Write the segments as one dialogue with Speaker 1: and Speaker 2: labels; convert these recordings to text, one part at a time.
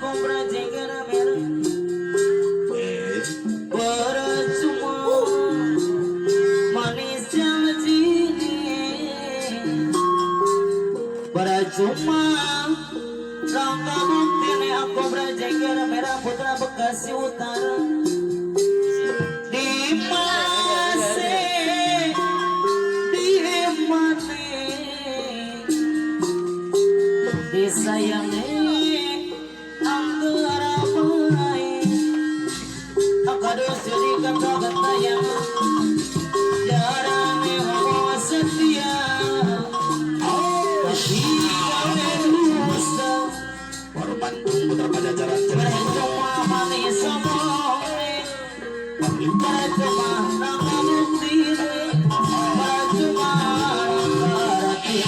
Speaker 1: aku berjengkel merah percuma manis janji percuma rangka bukti nih aku berjengkel merah putra Bekasi Utara di mase di mana disayangi angkara baik akadus jadi kata-kata yang jarang dibawa setia tapi kau dusta
Speaker 2: baru Bandung putra Pajajaran
Speaker 1: percuma manis omongin percuma rangka bukti percuma berarti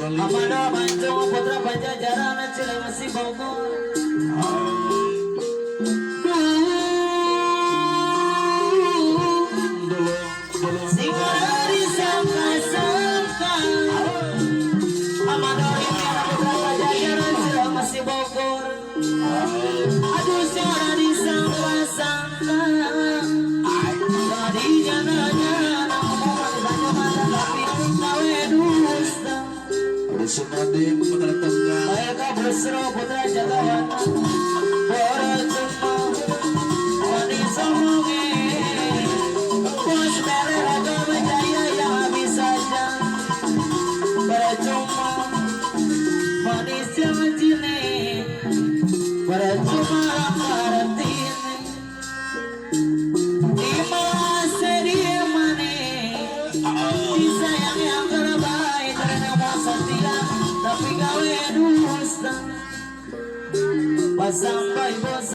Speaker 1: Amanda Bandung putra Pajajaran Cilengsi Bogor singa dari sangka-sangka Amanda putra Pajajaran Cilengsi Bogor aduh singa dari sangka-sangka tadi nyana-nyana ngomong tanya-tanya tapi tawe dusta
Speaker 2: Sumadi putra tengah
Speaker 1: Eka Busro putra Jagawana percuma manis omongin bos mere raga menjaya yang habis saja percuma manis janji nih percuma berarti di masa di mana disayang yang terbaik karena mau setia tapi kau dusta pas sampai bos